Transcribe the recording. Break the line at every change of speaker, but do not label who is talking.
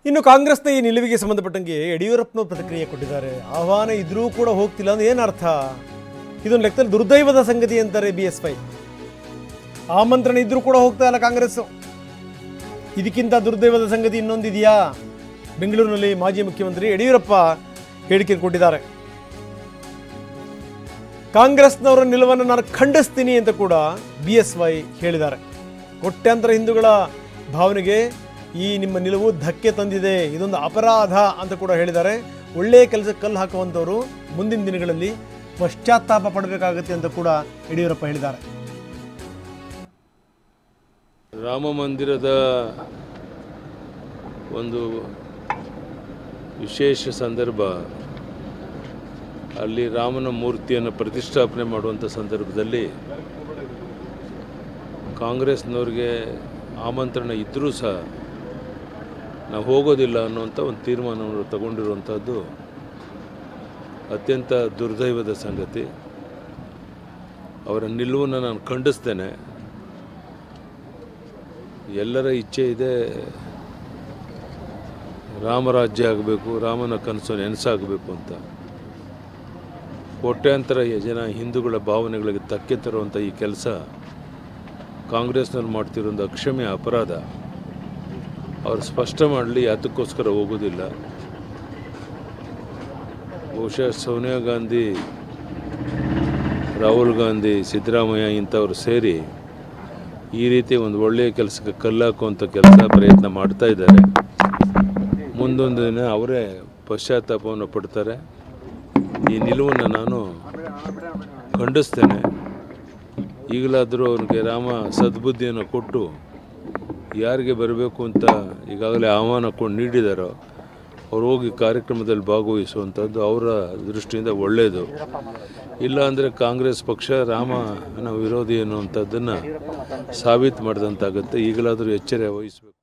ಇನ್ನು ಕಾಂಗ್ರೆಸ್ನ ಈ ನಿಲುವಿಗೆ ಸಂಬಂಧಪಟ್ಟಂಗೆ ಯಡಿಯೂರಪ್ಪನವರು ಪ್ರತಿಕ್ರಿಯೆ ಕೊಟ್ಟಿದ್ದಾರೆ. ಆಹ್ವಾನ ಇದ್ರೂ ಕೂಡ ಹೋಗ್ತಿಲ್ಲ ಅಂದ್ರೆ ಏನರ್ಥ? ಇದೊಂದು ಲೆಕ್ಕದಲ್ಲಿ ದುರ್ದೈವದ ಸಂಗತಿ ಅಂತಾರೆ BS5. ಆಮಂತ್ರಣ ಇದ್ರೂ ಕೂಡ ಹೋಗ್ತಾ ಇಲ್ಲ ಕಾಂಗ್ರೆಸ್. ಇದಕ್ಕಿಂತ ದುರ್ದೈವದ ಸಂಗತಿ ಇನ್ನೊಂದಿದೆಯಾ? ಬೆಂಗಳೂರಿನಲ್ಲಿ ಮಾಜಿ ಮುಖ್ಯಮಂತ್ರಿ ಯಡಿಯೂರಪ್ಪ ಹೇಳಿಕೆ ಕೊಟ್ಟಿದ್ದಾರೆ. ಕಾಂಗ್ರೆಸ್ನವರ ನಿಲುವನ್ನು ನಾನು ಖಂಡಿಸ್ತೀನಿ ಅಂತ ಕೂಡ BS5 ಹೇಳಿದ್ದಾರೆ. ಕೋಟ್ಯಾಂತರ ಹಿಂದೂಗಳ ಭಾವನೆಗೆ ಈ ನಿಮ್ಮ ನಿಲುವು ಧಕ್ಕೆ ತಂದಿದೆ, ಇದೊಂದು ಅಪರಾಧ ಅಂತ ಕೂಡ ಹೇಳಿದ್ದಾರೆ. ಒಳ್ಳೆಯ ಕೆಲಸಕ್ಕೆ ಕಲ್ಲು ಹಾಕುವಂಥವರು ಮುಂದಿನ ದಿನಗಳಲ್ಲಿ ಪಶ್ಚಾತ್ತಾಪ ಪಡಬೇಕಾಗುತ್ತೆ ಅಂತ ಕೂಡ ಯಡಿಯೂರಪ್ಪ ಹೇಳಿದ್ದಾರೆ.
ರಾಮ ಮಂದಿರದ ಒಂದು ವಿಶೇಷ ಸಂದರ್ಭ, ಅಲ್ಲಿ ರಾಮನ ಮೂರ್ತಿಯನ್ನು ಪ್ರತಿಷ್ಠಾಪನೆ ಮಾಡುವಂಥ ಸಂದರ್ಭದಲ್ಲಿ ಕಾಂಗ್ರೆಸ್ನವ್ರಿಗೆ ಆಮಂತ್ರಣ ಇದ್ದರೂ ಸಹ ನಾವು ಹೋಗೋದಿಲ್ಲ ಅನ್ನುವಂಥ ಒಂದು ತೀರ್ಮಾನವನ್ನು ತಗೊಂಡಿರುವಂಥದ್ದು ಅತ್ಯಂತ ದುರ್ದೈವದ ಸಂಗತಿ. ಅವರ ನಿಲುವನ್ನು ನಾನು ಖಂಡಿಸ್ತೇನೆ. ಎಲ್ಲರ ಇಚ್ಛೆ ಇದೆ ರಾಮರಾಜ್ಯ ಆಗಬೇಕು, ರಾಮನ ಕನಸು ನೆನಸಾಗಬೇಕು ಅಂತ. ಕೋಟ್ಯಾಂತರ ಜನ ಹಿಂದೂಗಳ ಭಾವನೆಗಳಿಗೆ ಧಕ್ಕೆ ತರುವಂಥ ಈ ಕೆಲಸ ಕಾಂಗ್ರೆಸ್ನಲ್ಲಿ ಮಾಡ್ತಿರೋದು ಅಕ್ಷಮ್ಯ ಅಪರಾಧ. ಅವರು ಸ್ಪಷ್ಟ ಮಾಡಲಿ ಅದಕ್ಕೋಸ್ಕರ ಹೋಗೋದಿಲ್ಲ. ಬಹುಶಃ ಸೋನಿಯಾ ಗಾಂಧಿ, ರಾಹುಲ್ ಗಾಂಧಿ, ಸಿದ್ದರಾಮಯ್ಯ ಇಂಥವ್ರು ಸೇರಿ ಈ ರೀತಿ ಒಂದು ಒಳ್ಳೆಯ ಕೆಲಸಕ್ಕೆ ಕಲ್ಲಾಕುವಂಥ ಪ್ರಯತ್ನ ಮಾಡ್ತಾ ಇದ್ದಾರೆ. ಮುಂದೊಂದು ದಿನ ಅವರೇ ಪಶ್ಚಾತ್ತಾಪವನ್ನು ಪಡ್ತಾರೆ. ಈ ನಿಲುವನ್ನು ನಾನು ಖಂಡಿಸ್ತೇನೆ. ಈಗಲಾದರೂ ಅವ್ರಿಗೆ ರಾಮ ಸದ್ಬುದ್ಧಿಯನ್ನು ಕೊಟ್ಟು ಯಾರಿಗೆ ಬರಬೇಕು ಅಂತ ಈಗಾಗಲೇ ಆಹ್ವಾನ ನೀಡಿದಾರೋ ಅವ್ರು ಹೋಗಿ ಕಾರ್ಯಕ್ರಮದಲ್ಲಿ ಭಾಗವಹಿಸುವಂಥದ್ದು ಅವರ ದೃಷ್ಟಿಯಿಂದ ಒಳ್ಳೆಯದು. ಇಲ್ಲ ಅಂದರೆ ಕಾಂಗ್ರೆಸ್ ಪಕ್ಷ ರಾಮನ ವಿರೋಧಿ ಅನ್ನುವಂಥದ್ದನ್ನು ಸಾಬೀತು ಮಾಡಿದಂತಾಗುತ್ತೆ. ಈಗಲಾದರೂ ಎಚ್ಚರ ವಹಿಸಬೇಕು.